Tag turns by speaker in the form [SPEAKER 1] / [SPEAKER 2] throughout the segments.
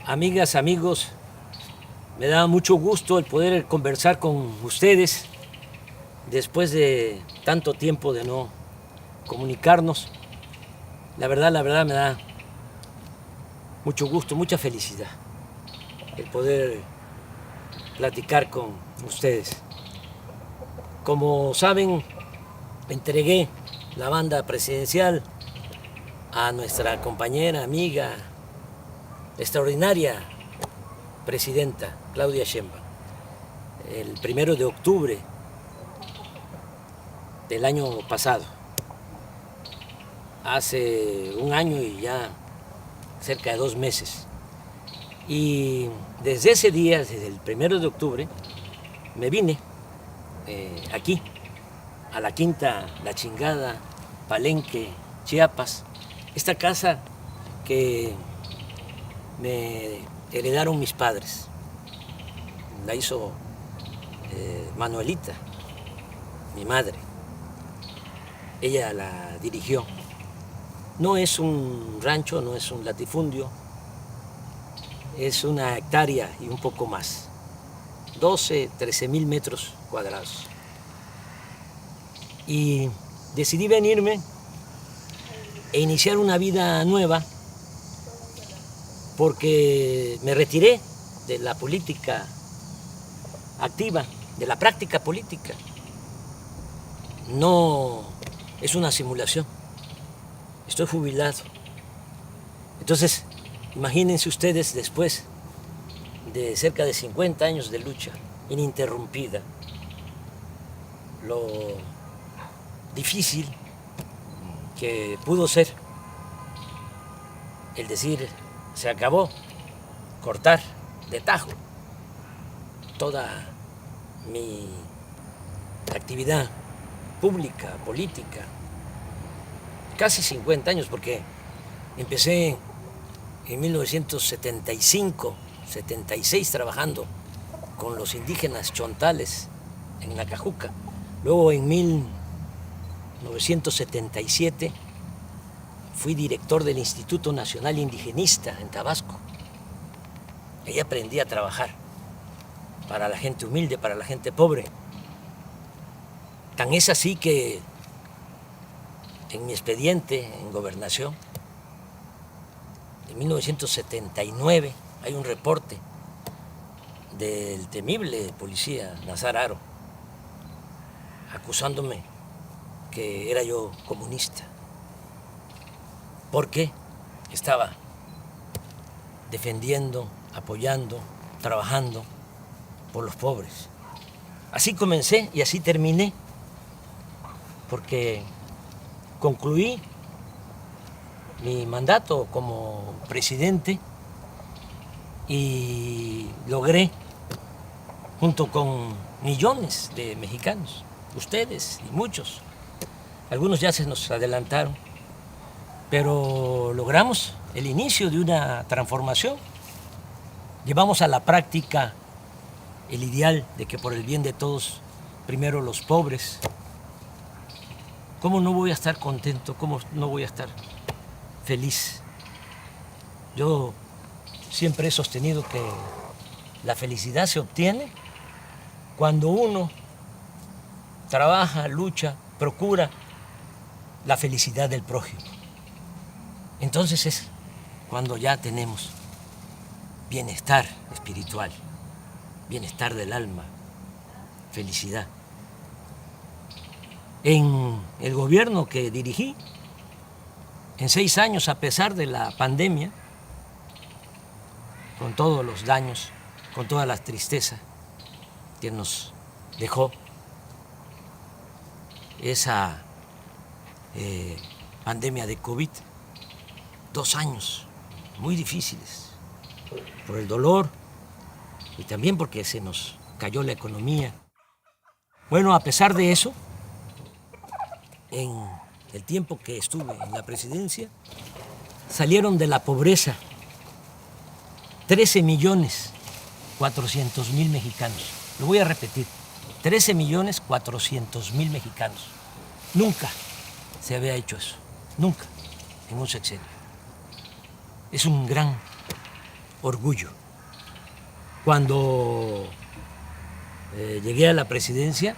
[SPEAKER 1] Amigas, amigos, me da mucho gusto el poder conversar con ustedes después de tanto tiempo de no comunicarnos. La verdad me da mucho gusto, mucha felicidad el poder platicar con ustedes. Como saben, entregué la banda presidencial a nuestra compañera, amiga, extraordinaria presidenta Claudia Sheinbaum el 1 de octubre del año pasado. Hace un año y ya cerca de 2 meses. Y desde ese día, desde el 1 de octubre, me vine aquí, a la Quinta La Chingada, Palenque, Chiapas. Esta casa que me heredaron mis padres. La hizo Manuelita, mi madre. Ella la dirigió. No es un rancho, no es un latifundio, es una hectárea y un poco más. 12, 13,000 metros cuadrados. Y decidí venirme e iniciar una vida nueva porque me retiré de la política activa, de la práctica política. No es una simulación. Estoy jubilado. Entonces, imagínense ustedes después de cerca de 50 años de lucha ininterrumpida, lo difícil que pudo ser el decir, se acabó, cortar de tajo toda mi actividad pública, política, casi 50 años, porque empecé en 1975, 76 trabajando con los indígenas chontales en Nacajuca. Luego en 1977 fui director del Instituto Nacional Indigenista en Tabasco. Ahí aprendí a trabajar para la gente humilde, para la gente pobre. Tan es así que en mi expediente en Gobernación, en 1979, hay un reporte del temible policía Nazar Haro, acusándome que era yo comunista, porque estaba defendiendo, apoyando, trabajando por los pobres. Así comencé y así terminé, porque concluí mi mandato como presidente y logré, junto con millones de mexicanos, ustedes y muchos, algunos ya se nos adelantaron, pero logramos el inicio de una transformación. Llevamos a la práctica el ideal de que por el bien de todos, primero los pobres. ¿Cómo no voy a estar contento? ¿Cómo no voy a estar feliz? Yo siempre he sostenido que la felicidad se obtiene cuando uno trabaja, lucha, procura la felicidad del prójimo. Entonces es cuando ya tenemos bienestar espiritual, bienestar del alma, felicidad. En el gobierno que dirigí, en 6 años, a pesar de la pandemia, con todos los daños, con toda la tristeza que nos dejó esa pandemia de COVID, 2 años muy difíciles, por el dolor y también porque se nos cayó la economía. Bueno, a pesar de eso, en el tiempo que estuve en la presidencia, salieron de la pobreza 13,400,000 mexicanos. Lo voy a repetir, 13,400,000 mexicanos. Nunca se había hecho eso, nunca, en un sexenio. Es un gran orgullo. Cuando llegué a la presidencia,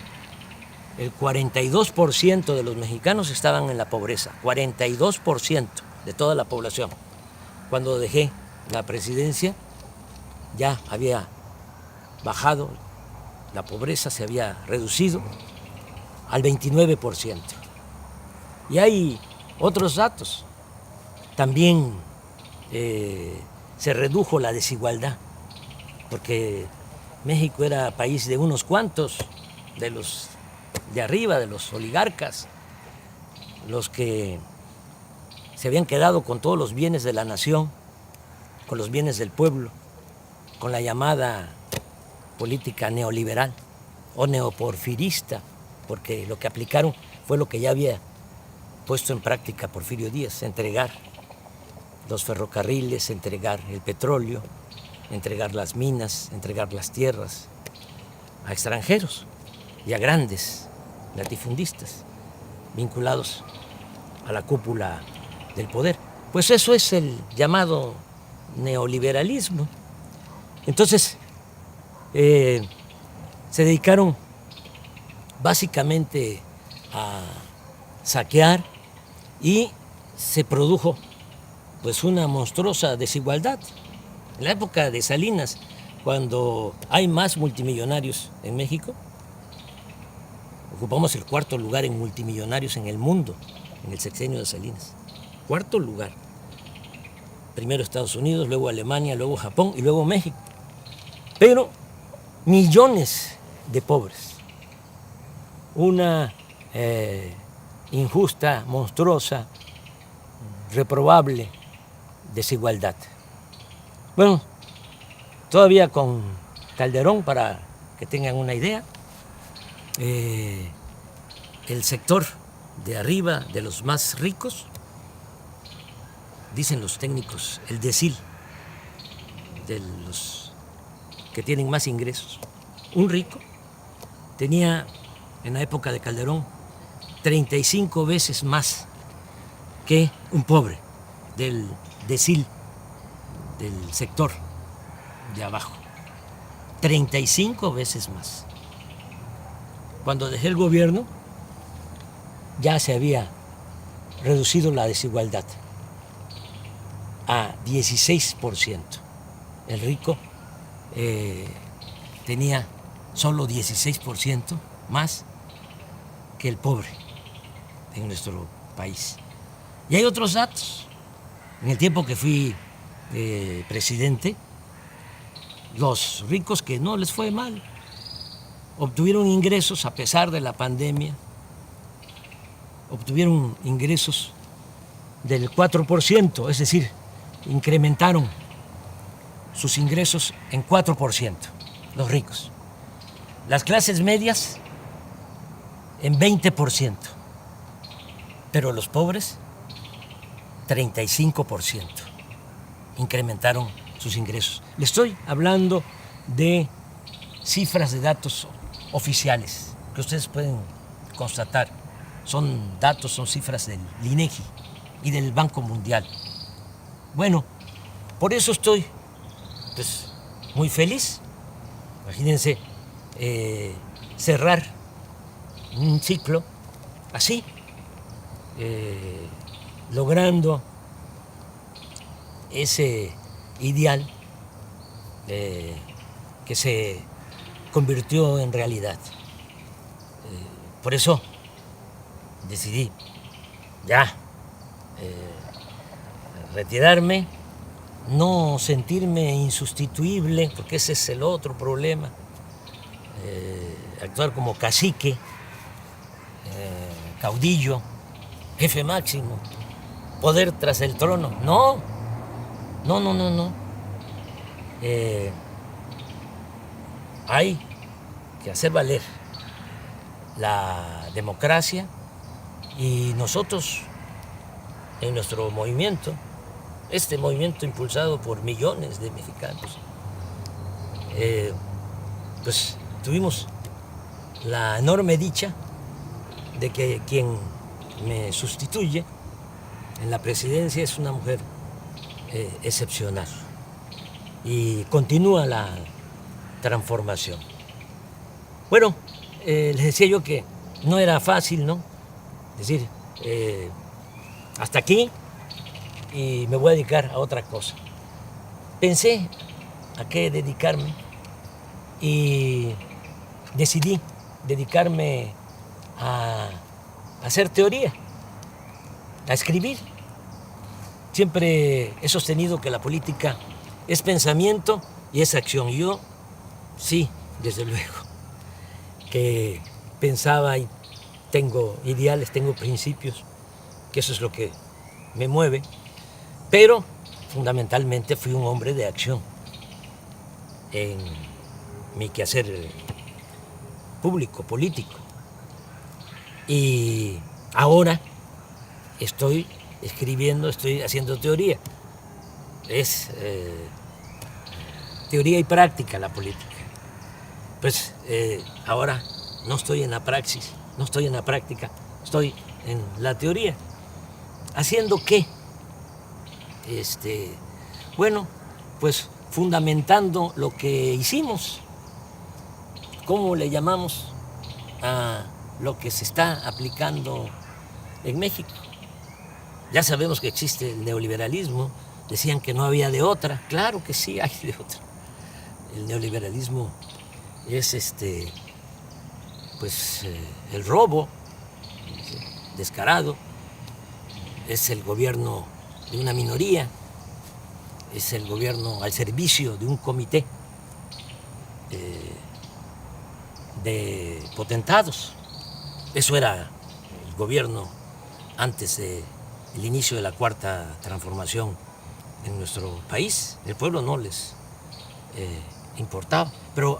[SPEAKER 1] el 42% de los mexicanos estaban en la pobreza, 42% de toda la población. Cuando dejé la presidencia, ya había bajado, la pobreza se había reducido al 29%. Y hay otros datos. También se redujo la desigualdad, porque México era país de unos cuantos, de los de arriba, de los oligarcas, los que se habían quedado con todos los bienes de la nación, con los bienes del pueblo, con la llamada política neoliberal o neoporfirista, porque lo que aplicaron fue lo que ya había puesto en práctica Porfirio Díaz: entregar los ferrocarriles, entregar el petróleo, entregar las minas, entregar las tierras a extranjeros y a grandes latifundistas vinculados a la cúpula del poder. Pues eso es el llamado neoliberalismo. Entonces, se dedicaron básicamente a saquear y se produjo pues una monstruosa desigualdad. En la época de Salinas, cuando hay más multimillonarios en México, ocupamos el 4.º lugar en multimillonarios en el mundo, en el sexenio de Salinas. 4.º lugar. Primero Estados Unidos, luego Alemania, luego Japón y luego México. Pero millones de pobres. Una injusta, monstruosa, reprobable desigualdad. Bueno, todavía con Calderón, para que tengan una idea, el sector de arriba, de los más ricos, dicen los técnicos, el decil de los que tienen más ingresos. Un rico tenía en la época de Calderón 35 veces más que un pobre del decil, del sector de abajo. 35 veces más. Cuando dejé el gobierno, ya se había reducido la desigualdad a 16%. El rico tenía solo 16% más que el pobre en nuestro país. Y hay otros datos. En el tiempo que fui presidente, los ricos que no les fue mal obtuvieron ingresos a pesar de la pandemia, obtuvieron ingresos del 4%, es decir, incrementaron sus ingresos en 4%, los ricos. Las clases medias en 20%, pero los pobres 35% incrementaron sus ingresos. Le estoy hablando de cifras de datos oficiales que ustedes pueden constatar. Son datos, son cifras del INEGI y del Banco Mundial. Bueno, por eso estoy pues muy feliz. Imagínense cerrar un ciclo así, logrando ese ideal que se convirtió en realidad. Por eso decidí ya retirarme, no sentirme insustituible, porque ese es el otro problema, actuar como cacique, caudillo, jefe máximo, poder tras el trono. No. Hay que hacer valer la democracia y nosotros en nuestro movimiento, este movimiento impulsado por millones de mexicanos, pues tuvimos la enorme dicha de que quien me sustituye en la presidencia es una mujer excepcional, y continúa la transformación. Bueno, les decía yo que no era fácil, ¿no? Es decir, hasta aquí y me voy a dedicar a otra cosa. Pensé a qué dedicarme y decidí dedicarme a hacer teoría, a escribir. Siempre he sostenido que la política es pensamiento y es acción. Yo sí, desde luego, que pensaba y tengo ideales, tengo principios, que eso es lo que me mueve, pero fundamentalmente fui un hombre de acción en mi quehacer público, político. Y ahora estoy escribiendo, estoy haciendo teoría. Es teoría y práctica la política. Pues ahora no estoy en la praxis, no estoy en la práctica, estoy en la teoría. ¿Haciendo qué? Bueno, pues fundamentando lo que hicimos. ¿Cómo le llamamos a lo que se está aplicando en México? Ya sabemos que existe el neoliberalismo, decían que no había de otra, claro que sí hay de otra. El neoliberalismo es el robo descarado, es el gobierno de una minoría, es el gobierno al servicio de un comité de potentados. Eso era el gobierno antes del inicio de la cuarta transformación en nuestro país. El pueblo no les importaba. Pero,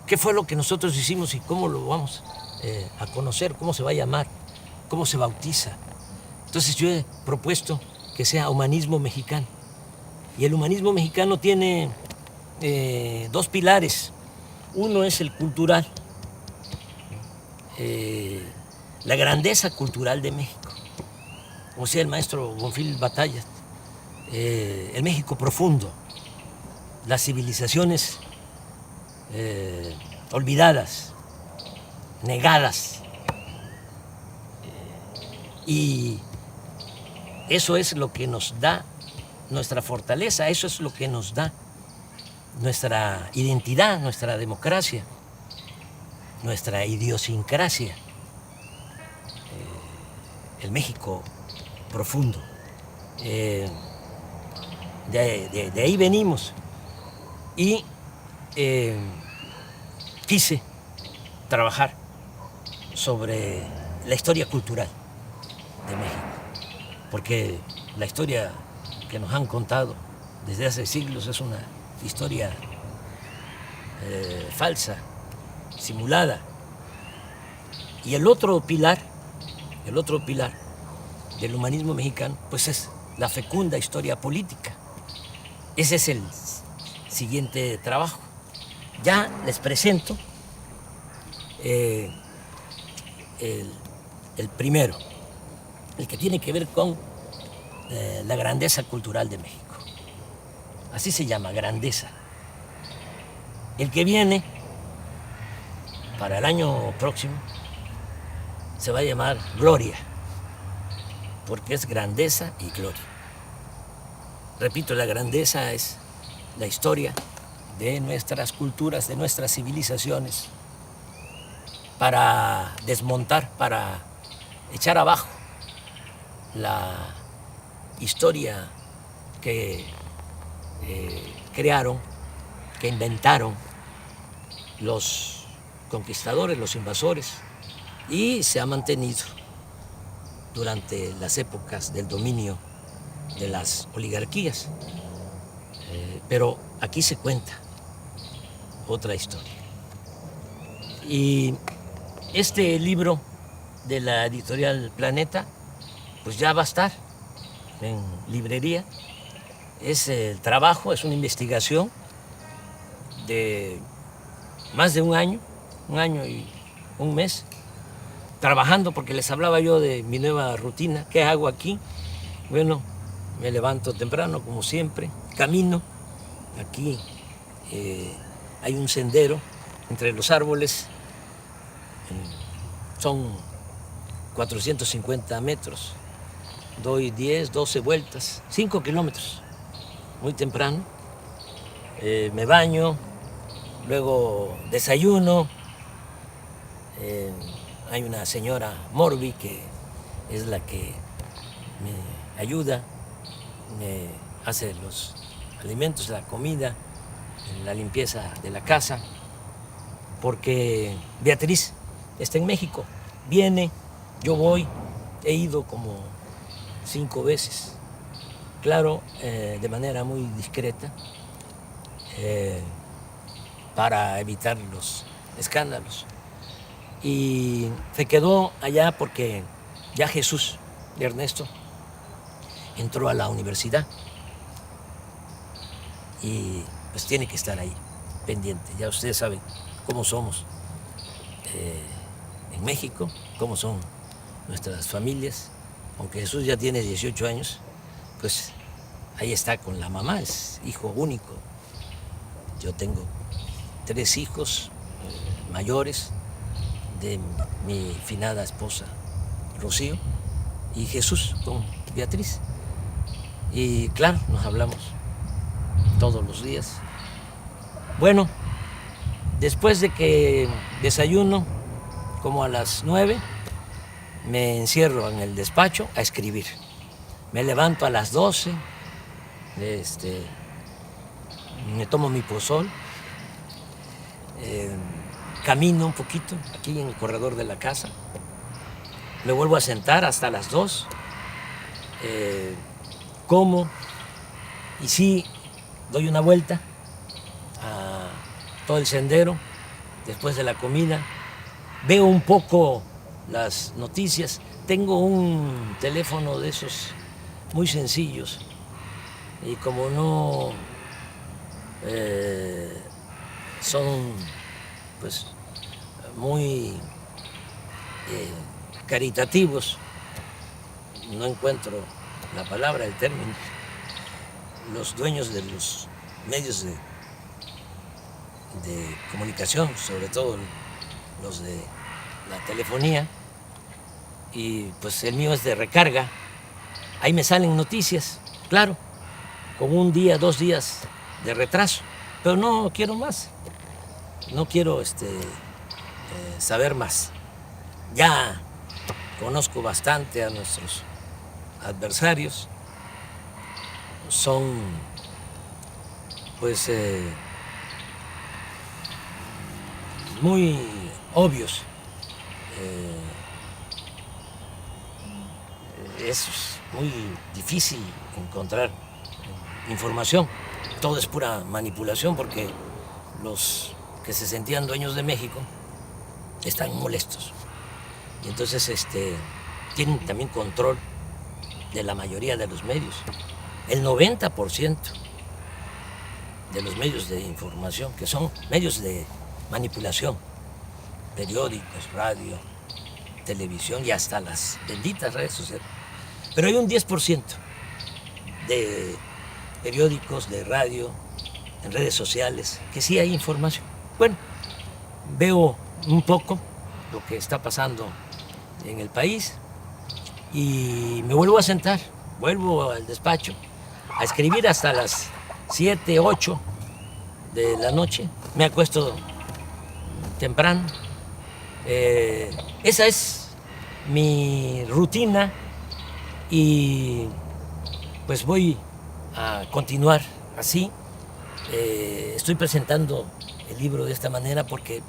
[SPEAKER 1] ¿qué fue lo que nosotros hicimos y cómo lo vamos a conocer? ¿Cómo se va a llamar? ¿Cómo se bautiza? Entonces yo he propuesto que sea humanismo mexicano. Y el humanismo mexicano tiene dos pilares. Uno es el cultural, la grandeza cultural de México. Como decía el maestro Bonfil Batallas, el México profundo, las civilizaciones olvidadas, negadas. Y eso es lo que nos da nuestra fortaleza, eso es lo que nos da nuestra identidad, nuestra democracia, nuestra idiosincrasia, el México profundo. De ahí venimos y quise trabajar sobre la historia cultural de México, porque la historia que nos han contado desde hace siglos es una historia falsa, simulada. Y el otro pilar del humanismo mexicano, pues es la fecunda historia política. Ese es el siguiente trabajo. Ya les presento el primero, el que tiene que ver con la grandeza cultural de México. Así se llama, grandeza. El que viene para el año próximo se va a llamar gloria, porque es grandeza y gloria. Repito, la grandeza es la historia de nuestras culturas, de nuestras civilizaciones, para desmontar, para echar abajo la historia que crearon, que inventaron los conquistadores, los invasores, y se ha mantenido durante las épocas del dominio de las oligarquías. Pero aquí se cuenta otra historia. Y este libro de la editorial Planeta, pues ya va a estar en librería. Es el trabajo, es una investigación de más de un año y un mes, trabajando, porque les hablaba yo de mi nueva rutina. ¿Qué hago aquí? Bueno, me levanto temprano, como siempre, camino aquí hay un sendero entre los árboles, son 450 metros, doy 10, 12 vueltas, 5 kilómetros, muy temprano, me baño, luego desayuno, hay una señora Morbi que es la que me ayuda, me hace los alimentos, la comida, la limpieza de la casa, porque Beatriz está en México, viene, yo voy, he ido como 5 veces, claro, de manera muy discreta, para evitar los escándalos. Y se quedó allá porque ya Jesús de Ernesto entró a la universidad y pues tiene que estar ahí, pendiente. Ya ustedes saben cómo somos en México, cómo son nuestras familias. Aunque Jesús ya tiene 18 años, pues ahí está con la mamá, es hijo único. Yo tengo 3 hijos mayores de mi finada esposa Rocío y Jesús con Beatriz. Y claro, nos hablamos todos los días. Bueno, después de que desayuno, como a las 9, me encierro en el despacho a escribir. Me levanto a las 12, me tomo mi pozol, camino un poquito aquí en el corredor de la casa, me vuelvo a sentar hasta las 2, como y sí doy una vuelta a todo el sendero después de la comida, veo un poco las noticias, tengo un teléfono de esos muy sencillos y como no son pues muy caritativos, no encuentro la palabra, el término, los dueños de los medios de comunicación, sobre todo los de la telefonía, y pues el mío es de recarga, ahí me salen noticias, claro, con 1 día, 2 días de retraso, pero no quiero más, no quiero saber más. Ya conozco bastante a nuestros adversarios, son pues muy obvios. Es muy difícil encontrar información, todo es pura manipulación porque los que se sentían dueños de México están molestos y entonces tienen también control de la mayoría de los medios. El 90% de los medios de información, que son medios de manipulación, periódicos, radio, televisión y hasta las benditas redes sociales. Pero hay un 10% de periódicos, de radio, en redes sociales, que sí hay información. Bueno, veo un poco lo que está pasando en el país y me vuelvo a sentar, vuelvo al despacho a escribir hasta las 7, 8 de la noche. Me acuesto temprano. Esa es mi rutina y pues voy a continuar así. Estoy presentando el libro de esta manera porque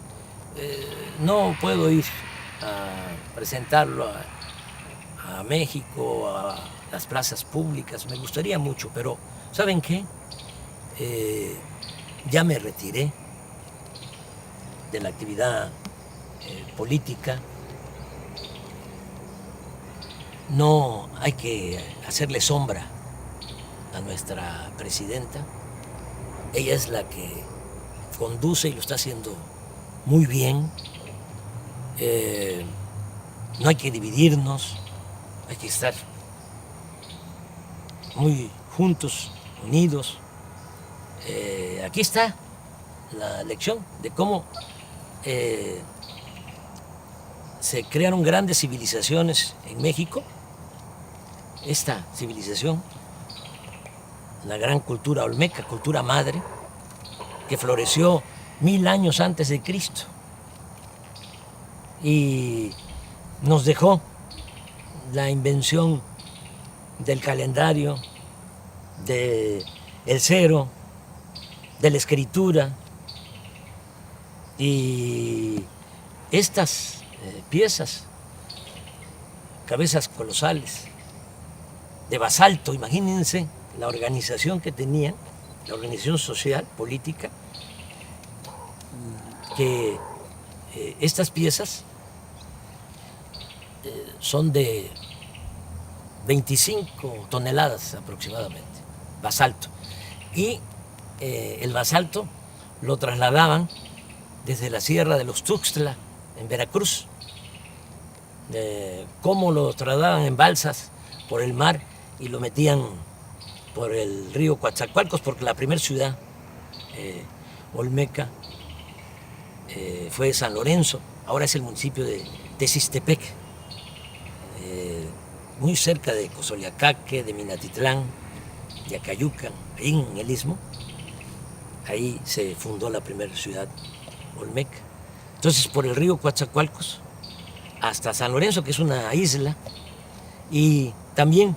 [SPEAKER 1] no puedo ir a presentarlo a México, a las plazas públicas. Me gustaría mucho, pero ¿saben qué? Ya me retiré de la actividad política. No hay que hacerle sombra a nuestra presidenta. Ella es la que conduce y lo está haciendo muy bien. No hay que dividirnos, hay que estar muy juntos, unidos. aquí está la lección de cómo se crearon grandes civilizaciones en México. Esta civilización, la gran cultura olmeca, cultura madre, que floreció 1000 años antes de Cristo y nos dejó la invención del calendario, del cero, de la escritura, y estas piezas, cabezas colosales de basalto, imagínense la organización que tenían, la organización social, política, que estas piezas son de 25 toneladas aproximadamente, basalto. Y el basalto lo trasladaban desde la Sierra de los Tuxtla, en Veracruz. Cómo lo trasladaban en balsas por el mar y lo metían por el río Coatzacoalcos, porque la primera ciudad olmeca fue San Lorenzo, ahora es el municipio de Texistepec, muy cerca de Cozoleacaque, de Minatitlán, de Acayucan, ahí en el Istmo. Ahí se fundó la primera ciudad olmeca. Entonces, por el río Coatzacoalcos hasta San Lorenzo, que es una isla, y también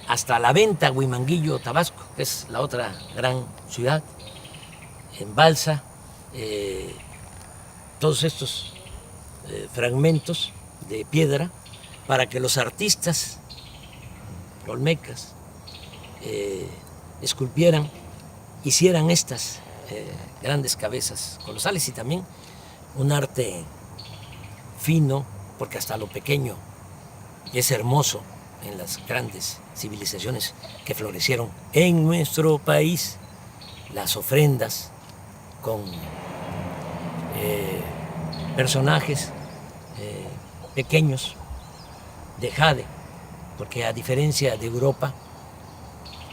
[SPEAKER 1] hasta La Venta, Huimanguillo, Tabasco, que es la otra gran ciudad, en balsa, todos estos fragmentos de piedra para que los artistas olmecas esculpieran, hicieran estas grandes cabezas colosales, y también un arte fino, porque hasta lo pequeño es hermoso en las grandes civilizaciones que florecieron en nuestro país, las ofrendas con personajes pequeños de jade, porque a diferencia de Europa,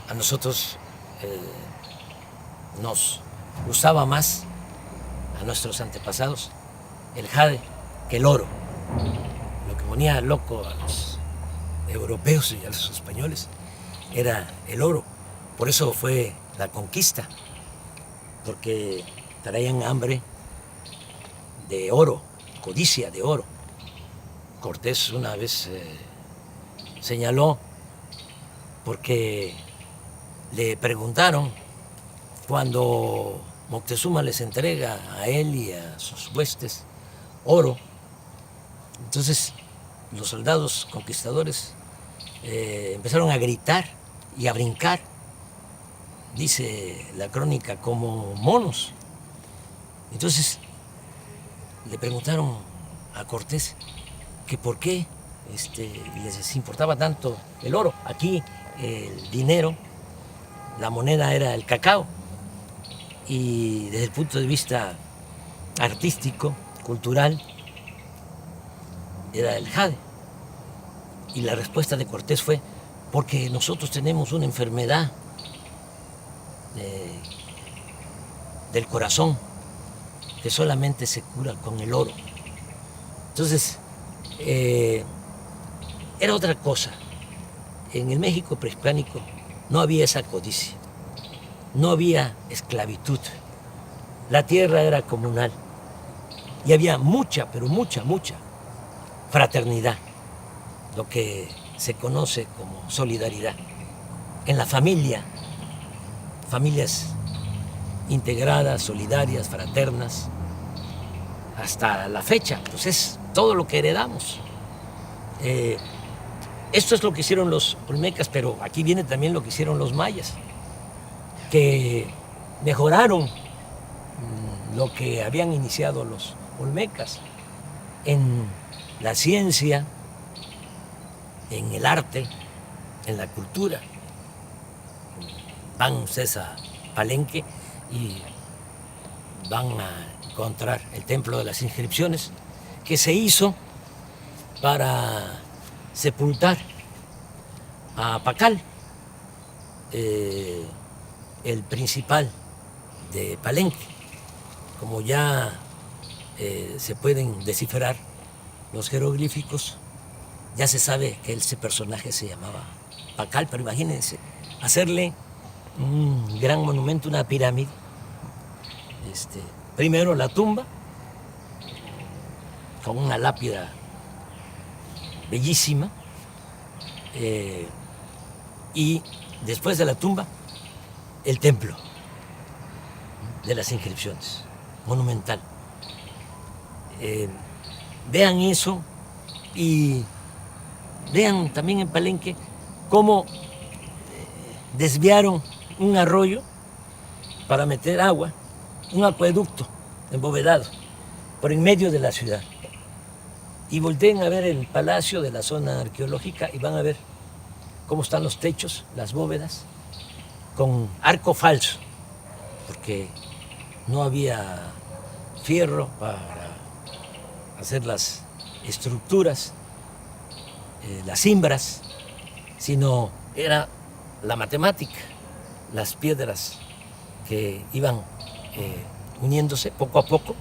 [SPEAKER 1] a nosotros nos gustaba más, a nuestros antepasados, el jade que el oro. Lo que ponía loco a los europeos y a los españoles era el oro. Por eso fue la conquista, porque traían hambre de oro, codicia de oro. Cortés una vez señaló, porque le preguntaron cuando Moctezuma les entrega a él y a sus huestes oro. Entonces los soldados conquistadores empezaron a gritar y a brincar, dice la crónica, como monos. Entonces le preguntaron a Cortés que por qué les importaba tanto el oro. Aquí el dinero, la moneda era el cacao, y desde el punto de vista artístico, cultural, era el jade. Y la respuesta de Cortés fue: porque nosotros tenemos una enfermedad del corazón que solamente se cura con el oro. Entonces, era otra cosa. En el México prehispánico no había esa codicia, no había esclavitud, la tierra era comunal y había mucha, pero mucha fraternidad, lo que se conoce como solidaridad. En la familia, familias integradas, solidarias, fraternas, hasta la fecha, pues es todo lo que heredamos. Esto es lo que hicieron los olmecas, pero aquí viene también lo que hicieron los mayas, que mejoraron lo que habían iniciado los olmecas en la ciencia, en el arte, en la cultura. Van ustedes a Palenque y van a encontrar el Templo de las Inscripciones, que se hizo para sepultar a Pacal, el principal de Palenque. Como ya se pueden descifrar los jeroglíficos, ya se sabe que ese personaje se llamaba Pacal, pero imagínense, hacerle un gran monumento, una pirámide. Primero la tumba, con una lápida bellísima, y después de la tumba, el templo de las inscripciones, monumental. Vean eso y vean también en Palenque cómo desviaron un arroyo para meter agua, un acueducto embovedado por en medio de la ciudad. Y volteen a ver el palacio de la zona arqueológica y van a ver cómo están los techos, las bóvedas, con arco falso, porque no había fierro para hacer las estructuras, las cimbras, sino era la matemática, las piedras que iban uniéndose poco a poco,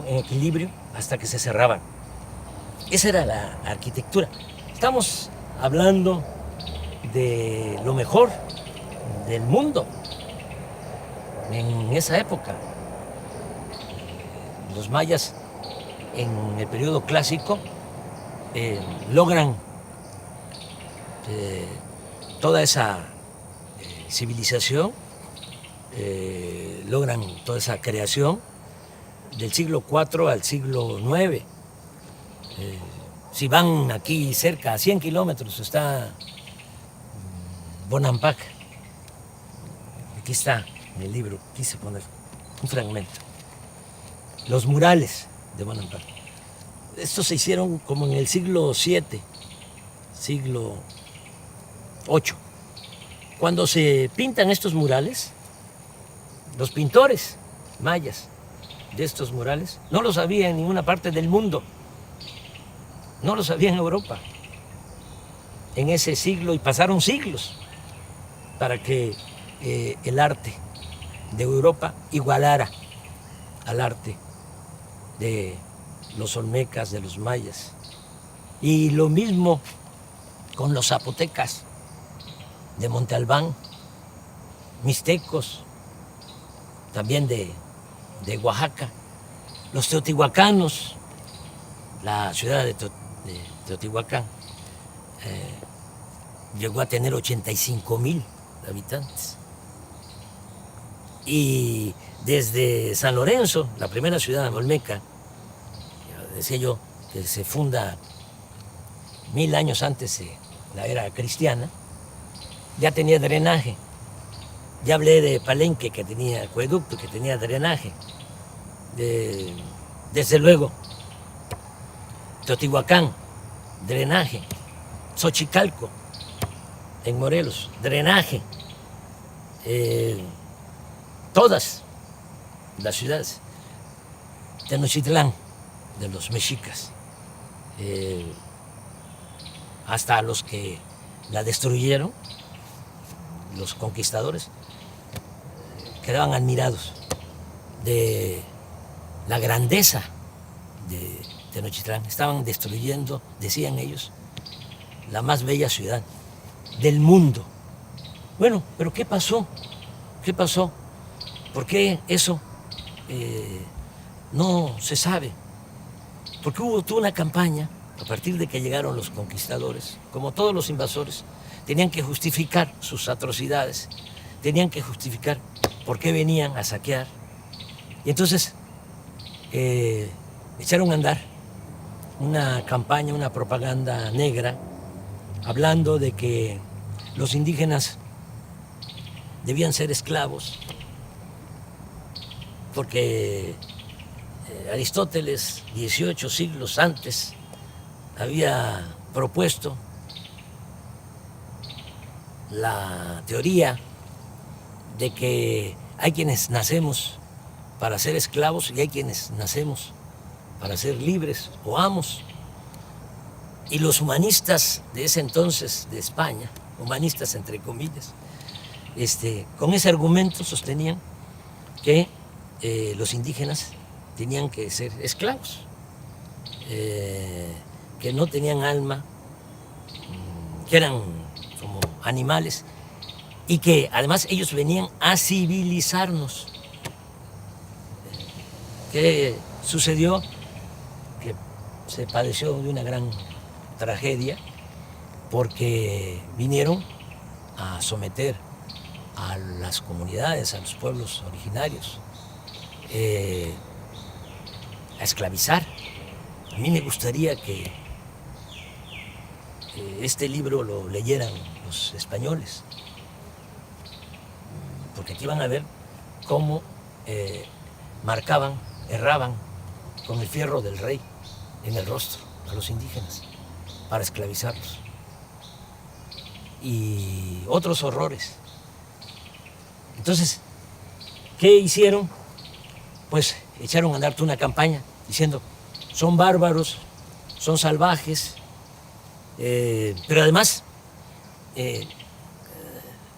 [SPEAKER 1] en equilibrio, hasta que se cerraban. Esa era la arquitectura. Estamos hablando de lo mejor del mundo en esa época. Los mayas en el periodo clásico logran toda esa civilización, logran toda esa creación del siglo IV al siglo IX. Si van aquí cerca, a 100 kilómetros, está Bonampak. Aquí está en el libro, quise poner un fragmento. Los murales de Bonampak. Estos se hicieron como en el siglo VII, siglo VIII. Cuando se pintan estos murales, los pintores mayas de estos murales no los había en ninguna parte del mundo, no los había en Europa en ese siglo, y pasaron siglos para que el arte de Europa igualara al arte de los olmecas, de los mayas. Y lo mismo con los zapotecas de Monte Albán, mixtecos, también de Oaxaca, los teotihuacanos, la ciudad de Teotihuacán llegó a tener 85,000 habitantes. Y desde San Lorenzo, la primera ciudad olmeca, decía yo, que se funda 1000 años antes de la era cristiana, ya tenía drenaje. Ya hablé de Palenque, que tenía acueducto, que tenía drenaje. Desde luego, Teotihuacán, drenaje. Xochicalco, en Morelos, drenaje. Todas las ciudades. Tenochtitlán, de los mexicas, hasta los que la destruyeron, los conquistadores, quedaban admirados de la grandeza de Tenochtitlán. Estaban destruyendo, decían ellos, la más bella ciudad del mundo. Bueno, pero ¿qué pasó? ¿Qué pasó? ¿Por qué eso no se sabe? Porque hubo toda una campaña, a partir de que llegaron los conquistadores, como todos los invasores, tenían que justificar sus atrocidades, tenían que justificar por qué venían a saquear. Y entonces echaron a andar una campaña, una propaganda negra, hablando de que los indígenas debían ser esclavos, porque Aristóteles, 18 siglos antes, había propuesto la teoría de que hay quienes nacemos para ser esclavos y hay quienes nacemos para ser libres o amos. Y los humanistas de ese entonces de España, humanistas entre comillas, con ese argumento sostenían que los indígenas tenían que ser esclavos, que no tenían alma, que eran como animales y que además ellos venían a civilizarnos. ¿Qué sucedió? Que se padeció de una gran tragedia porque vinieron a someter a las comunidades, a los pueblos originarios, a esclavizar. A mí me gustaría que este libro lo leyeran los españoles, porque aquí van a ver cómo marcaban, erraban con el fierro del rey en el rostro a los indígenas para esclavizarlos. Y otros horrores. Entonces, ¿qué hicieron? Pues echaron a andar toda una campaña diciendo, son bárbaros, son salvajes, pero además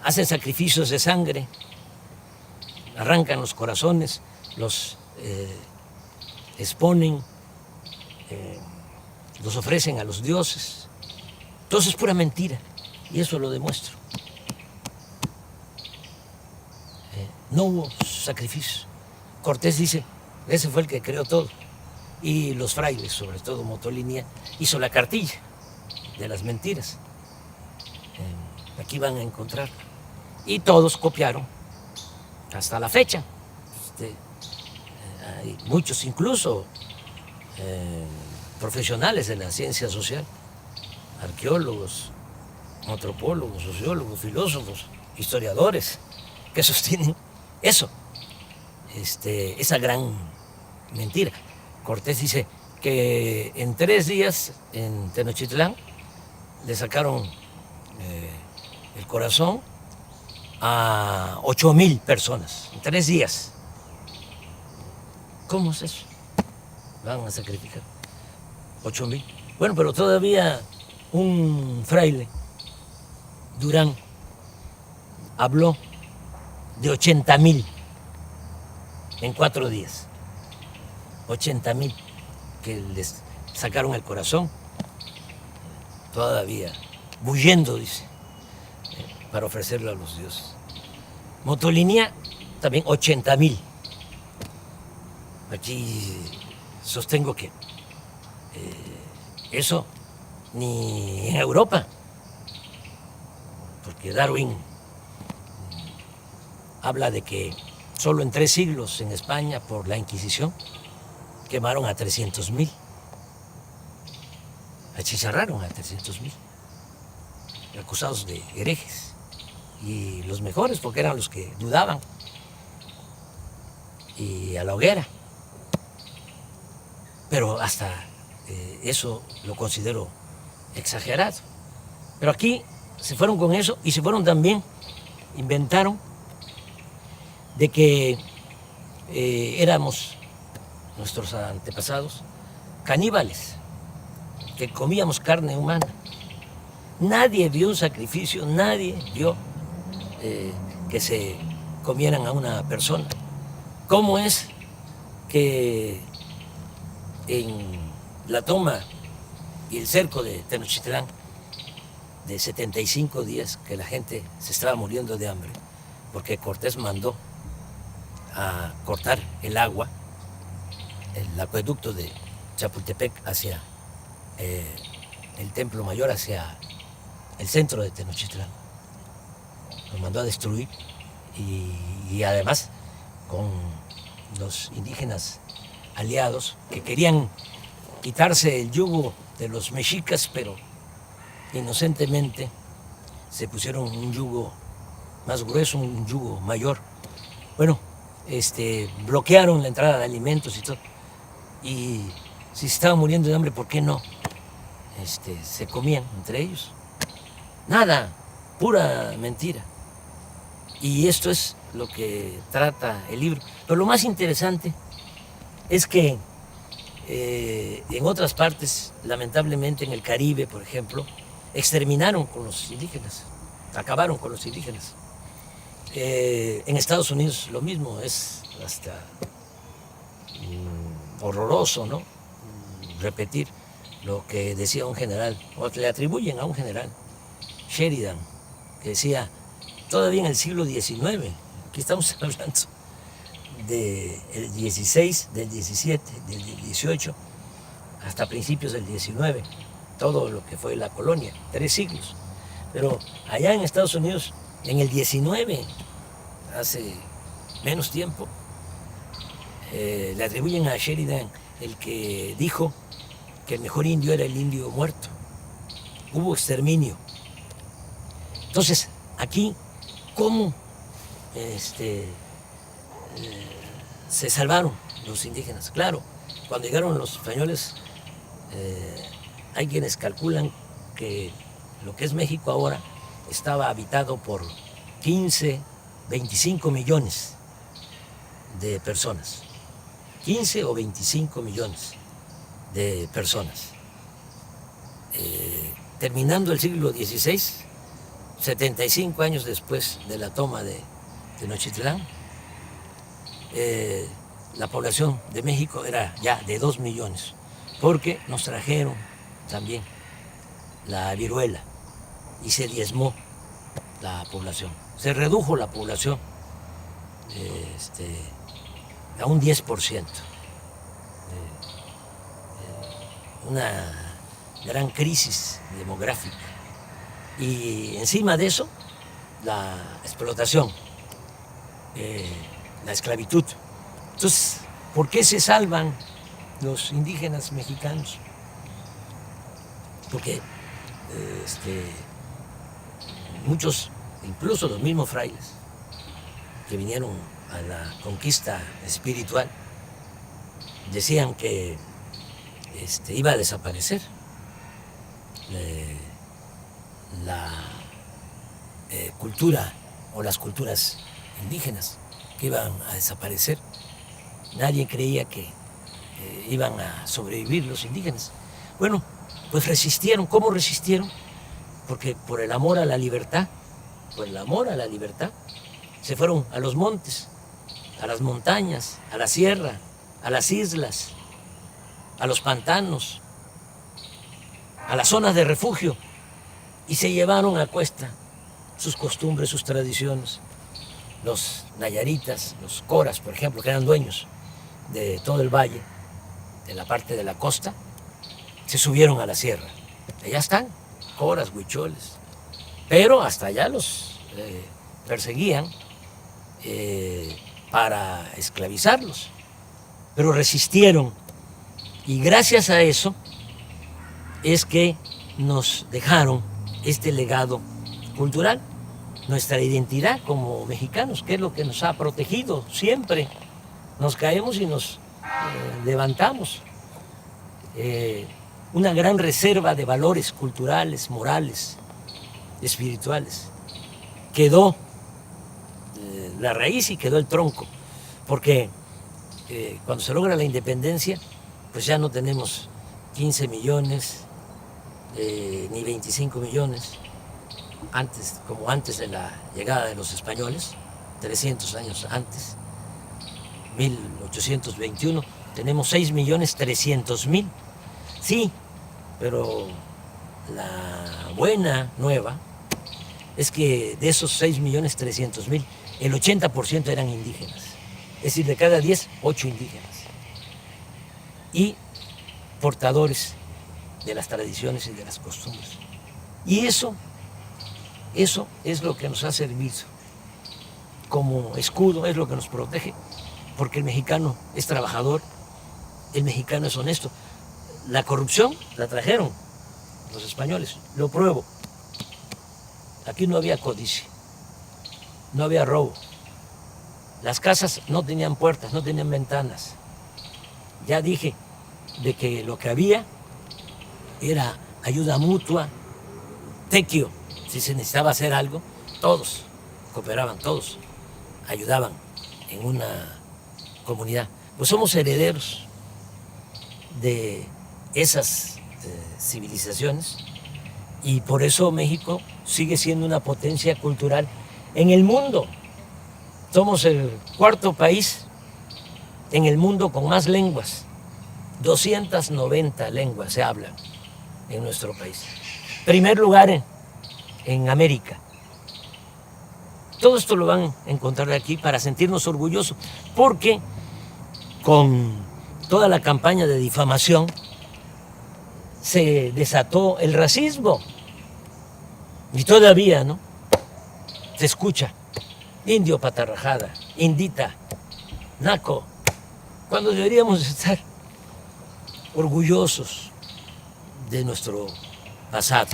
[SPEAKER 1] hacen sacrificios de sangre, arrancan los corazones, los exponen, los ofrecen a los dioses. Todo eso es pura mentira y eso lo demuestro. No hubo sacrificio. Cortés dice, ese fue el que creó todo. Y los frailes, sobre todo Motolinia, hizo la cartilla de las mentiras. Aquí van a encontrar. Y todos copiaron hasta la fecha. Hay muchos incluso profesionales de la ciencia social, arqueólogos, antropólogos, sociólogos, filósofos, historiadores, que sostienen eso, esa gran mentira. Cortés dice que en 3 días en Tenochtitlán le sacaron el corazón a 8,000 personas, en 3 días. ¿Cómo es eso? Van a sacrificar 8,000. Bueno, pero todavía un fraile, Durán, habló de 80,000 en 4 días. 80,000 que les sacaron el corazón, todavía bullendo, dice, para ofrecerlo a los dioses. Motolinia, también 80,000. Aquí sostengo que eso ni en Europa, porque Darwin habla de que solo en 3 siglos en España, por la Inquisición, quemaron a 300,000. Achicharraron a 300,000, acusados de herejes. Y los mejores, porque eran los que dudaban. Y a la hoguera. Pero hasta eso lo considero exagerado. Pero aquí se fueron con eso y se fueron también, inventaron de que éramos, nuestros antepasados, caníbales, que comíamos carne humana. Nadie vio un sacrificio, nadie vio que se comieran a una persona. ¿Cómo es que en la toma y el cerco de Tenochtitlán, de 75 días que la gente se estaba muriendo de hambre, porque Cortés mandó a cortar el agua, el acueducto de Chapultepec hacia el Templo Mayor, hacia el centro de Tenochtitlán? Lo mandó a destruir y además con los indígenas aliados que querían quitarse el yugo de los mexicas, pero inocentemente se pusieron un yugo más grueso, un yugo mayor. Bueno, bloquearon la entrada de alimentos y todo. Y si se estaban muriendo de hambre, ¿por qué no? Se comían entre ellos. Nada, pura mentira. Y esto es lo que trata el libro. Pero lo más interesante es que en otras partes, lamentablemente en el Caribe, por ejemplo, exterminaron con los indígenas, acabaron con los indígenas. En Estados Unidos lo mismo, es hasta horroroso, ¿no? Repetir lo que decía un general, o le atribuyen a un general, Sheridan, que decía, todavía en el siglo XIX, aquí estamos hablando del XVI, del XVII, del XVIII, hasta principios del XIX, todo lo que fue la colonia, 3 siglos. Pero allá en Estados Unidos, en el XIX, hace menos tiempo, le atribuyen a Sheridan el que dijo que el mejor indio era el indio muerto. Hubo exterminio. Entonces, aquí, ¿cómo se salvaron los indígenas? Claro, cuando llegaron los españoles, hay quienes calculan que lo que es México ahora estaba habitado por 15, 25 millones de personas. 15 o 25 millones de personas. Terminando el siglo XVI, 75 años después de la toma de Tenochtitlán, la población de México era ya de 2 millones, porque nos trajeron también la viruela y se diezmó la población. Se redujo la población a un 10%. Una gran crisis demográfica. Y encima de eso, la explotación, la esclavitud. Entonces, ¿por qué se salvan los indígenas mexicanos? Porque muchos, incluso los mismos frailes, que vinieron a la conquista espiritual, decían que iba a desaparecer la cultura o las culturas indígenas, que iban a desaparecer. Nadie creía que iban a sobrevivir los indígenas. Bueno, pues resistieron. ¿Cómo resistieron? Porque por el amor a la libertad, por el amor a la libertad, se fueron a los montes, a las montañas, a la sierra, a las islas, a los pantanos, a las zonas de refugio, y se llevaron a cuesta sus costumbres, sus tradiciones. Los nayaritas, los coras, por ejemplo, que eran dueños de todo el valle, de la parte de la costa, se subieron a la sierra. Allá están, coras, huicholes, pero hasta allá los perseguían para esclavizarlos, pero resistieron, y gracias a eso es que nos dejaron este legado cultural, nuestra identidad como mexicanos, que es lo que nos ha protegido siempre. Nos caemos y nos levantamos. Una gran reserva de valores culturales, morales, espirituales. Quedó la raíz y quedó el tronco, porque cuando se logra la independencia, pues ya no tenemos 15 millones ni 25 millones, como antes de la llegada de los españoles, 300 años antes, 1821, tenemos 6.300.000. Sí, pero la buena nueva es que de esos 6.300.000, el 80% eran indígenas. Es decir, de cada 10, 8 indígenas. Y portadores de las tradiciones y de las costumbres. Y eso es lo que nos ha servido como escudo, es lo que nos protege, porque el mexicano es trabajador, el mexicano es honesto. La corrupción la trajeron los españoles, lo pruebo. Aquí no había codicia, no había robo. Las casas no tenían puertas, no tenían ventanas. Ya dije de que lo que había era ayuda mutua, tequio. Si se necesitaba hacer algo, todos cooperaban, todos ayudaban en una comunidad. Pues somos herederos de esas civilizaciones, y por eso México sigue siendo una potencia cultural en el mundo. Somos el cuarto país en el mundo con más lenguas. 290 lenguas se hablan en nuestro país. Primer lugar en América. Todo esto lo van a encontrar aquí para sentirnos orgullosos, porque con toda la campaña de difamación se desató el racismo. Y todavía, ¿no? Se escucha indio patarrajada, indita, naco, cuando deberíamos estar orgullosos de nuestro pasado.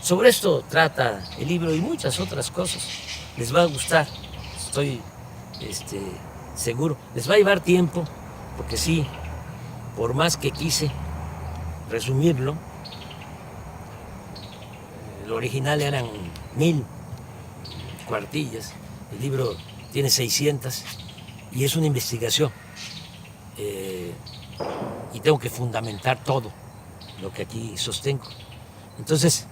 [SPEAKER 1] Sobre esto trata el libro y muchas otras cosas. Les va a gustar, estoy seguro. Les va a llevar tiempo, porque sí, por más que quise resumirlo, el original eran 1000 cuartillas, el libro tiene 600 y es una investigación. Y tengo que fundamentar todo lo que aquí sostengo. Entonces,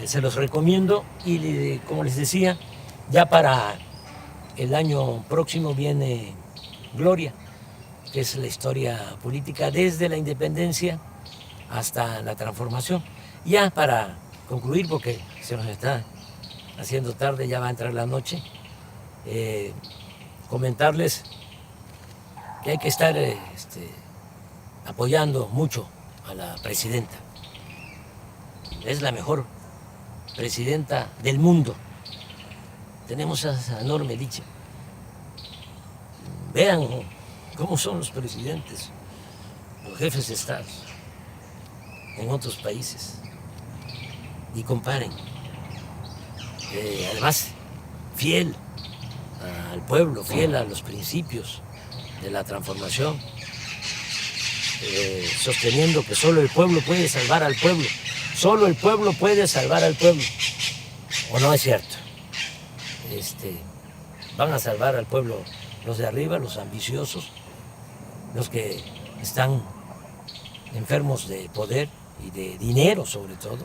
[SPEAKER 1] se los recomiendo y, como les decía, ya para el año próximo viene Gloria, que es la historia política desde la independencia hasta la transformación. Ya para concluir, porque se nos está haciendo tarde, ya va a entrar la noche, comentarles que hay que estar apoyando mucho a la presidenta. Es la mejor presidenta del mundo. Tenemos esa enorme dicha. Vean cómo son los presidentes, los jefes de Estado en otros países y comparen. Además, fiel al pueblo, fiel a los principios de la transformación, sosteniendo que solo el pueblo puede salvar al pueblo. Solo el pueblo puede salvar al pueblo. ¿O no es cierto? Van a salvar al pueblo los de arriba, los ambiciosos, los que están enfermos de poder y de dinero sobre todo.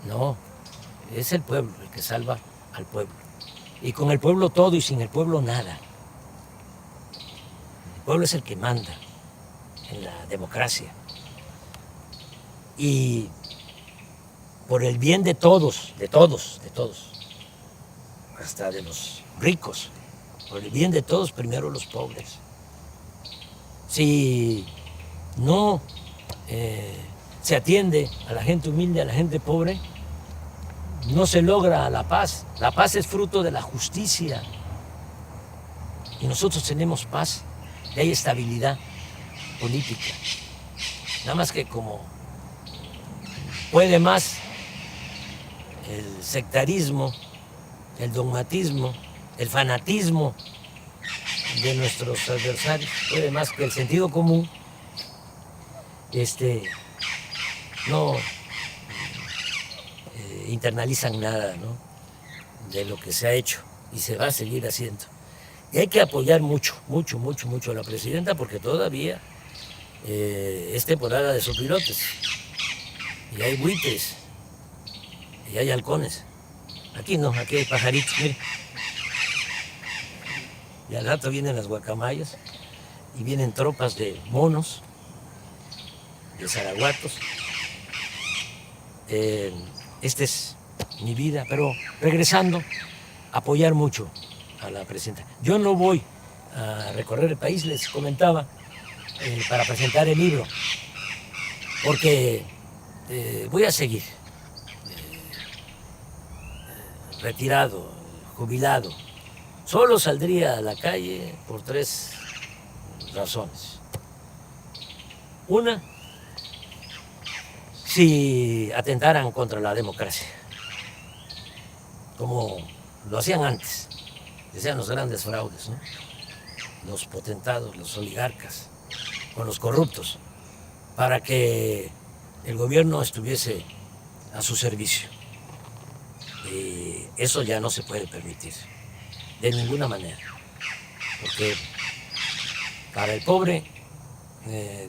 [SPEAKER 1] No, es el pueblo el que salva al pueblo. Y con el pueblo todo y sin el pueblo nada. El pueblo es el que manda en la democracia. Y por el bien de todos, hasta de los ricos, por el bien de todos, primero los pobres. Si no se atiende a la gente humilde, a la gente pobre, no se logra la paz. La paz es fruto de la justicia. Y nosotros tenemos paz y hay estabilidad política. Nada más que como puede más el sectarismo, el dogmatismo, el fanatismo de nuestros adversarios, puede más que el sentido común, no internalizan nada, ¿no?, de lo que se ha hecho y se va a seguir haciendo. Y hay que apoyar mucho a la presidenta, porque todavía es temporada de sopilotes. Y hay buitres, y hay halcones. Aquí no, aquí hay pajaritos, mire. Y al rato vienen las guacamayas, y vienen tropas de monos, de zaraguatos. Esta es mi vida, pero regresando, apoyar mucho a la presidenta. Yo no voy a recorrer el país, les comentaba, para presentar el libro, porque voy a seguir retirado, jubilado. Solo saldría a la calle por 3 razones. Una, si atentaran contra la democracia, como lo hacían antes, decían los grandes fraudes, ¿no?, los potentados, los oligarcas, con los corruptos, para que el gobierno estuviese a su servicio. Y eso ya no se puede permitir, de ninguna manera, porque para el pobre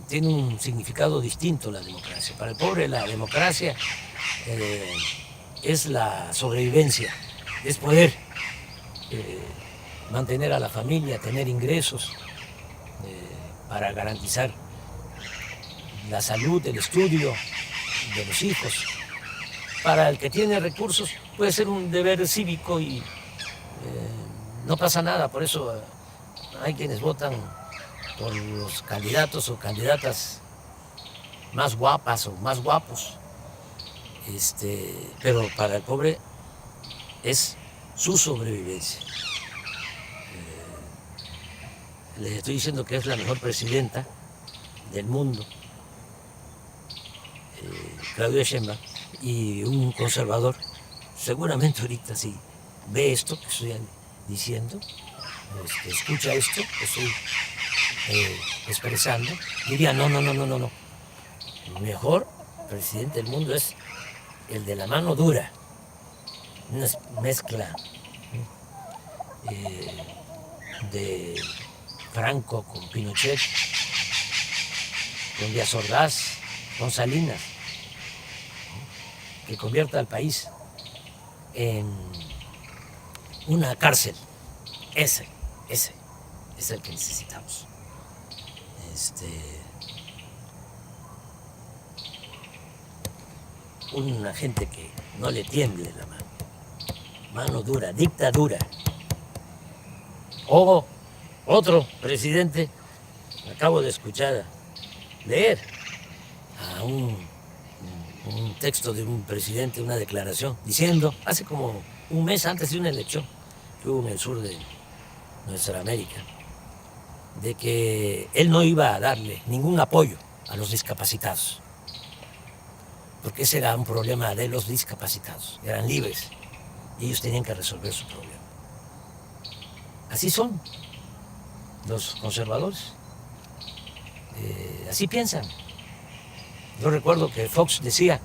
[SPEAKER 1] tiene un significado distinto la democracia. Para el pobre la democracia es la sobrevivencia, es poder mantener a la familia, tener ingresos para garantizar la salud, el estudio de los hijos. Para el que tiene recursos puede ser un deber cívico y no pasa nada. Por eso hay quienes votan por los candidatos o candidatas más guapas o más guapos. Pero para el pobre es su sobrevivencia. Les estoy diciendo que es la mejor presidenta del mundo, Claudia Sheinbaum, y un conservador, seguramente ahorita sí ve esto que estoy diciendo, escucha esto que estoy expresando, diría no. El mejor presidente del mundo es el de la mano dura, una mezcla de Franco con Pinochet, con Díaz Ordaz, con Salinas, que convierta al país en una cárcel. Ese es el que necesitamos. Una gente que no le tiemble la mano dura, dictadura. O otro presidente, acabo de escuchar, leer a un texto de un presidente, una declaración, diciendo, hace como un mes antes de una elección que hubo en el sur de nuestra América, de que él no iba a darle ningún apoyo a los discapacitados, porque ese era un problema de los discapacitados, eran libres y ellos tenían que resolver su problema. Así son los conservadores, así piensan. Yo recuerdo que Fox decía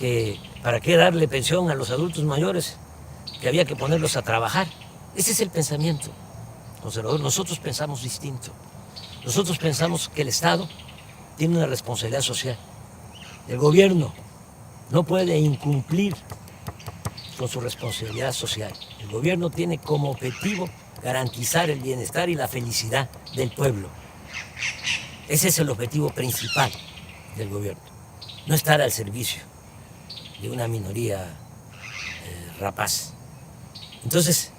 [SPEAKER 1] que para qué darle pensión a los adultos mayores, que había que ponerlos a trabajar. Ese es el pensamiento conservador. Nosotros pensamos distinto. Nosotros pensamos que el Estado tiene una responsabilidad social. El gobierno no puede incumplir con su responsabilidad social. El gobierno tiene como objetivo garantizar el bienestar y la felicidad del pueblo. Ese es el objetivo principal del gobierno, no estar al servicio de una minoría rapaz. Entonces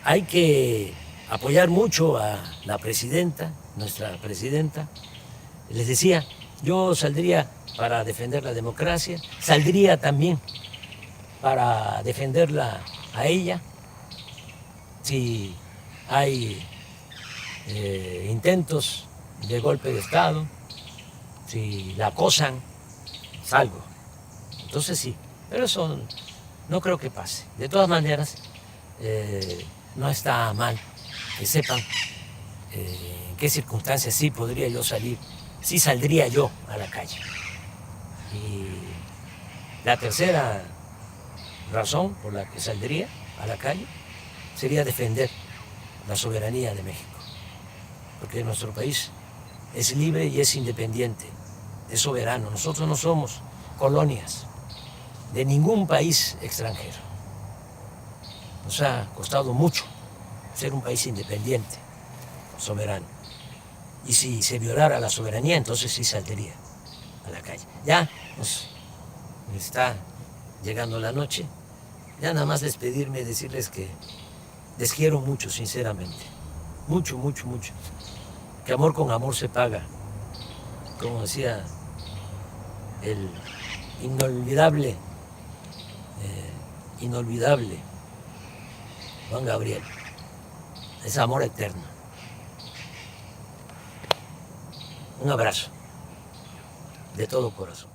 [SPEAKER 1] hay que apoyar mucho a la presidenta, nuestra presidenta. Les decía, yo saldría para defender la democracia, saldría también para defenderla a ella. Si hay intentos de golpe de Estado, si la acosan, salgo. Entonces sí, pero eso no creo que pase. De todas maneras, no está mal que sepan en qué circunstancias sí podría yo salir, sí saldría yo a la calle. Y la tercera razón por la que saldría a la calle sería defender la soberanía de México, porque nuestro país es libre y es independiente, es soberano. Nosotros no somos colonias de ningún país extranjero. Nos ha costado mucho ser un país independiente, soberano. Y si se violara la soberanía, entonces sí saldría a la calle. Ya nos está llegando la noche. Ya nada más despedirme, decirles que les quiero mucho, sinceramente. Mucho, mucho, mucho. Que amor con amor se paga. Como decía el inolvidable Juan Gabriel. Es amor eterno. Un abrazo de todo corazón.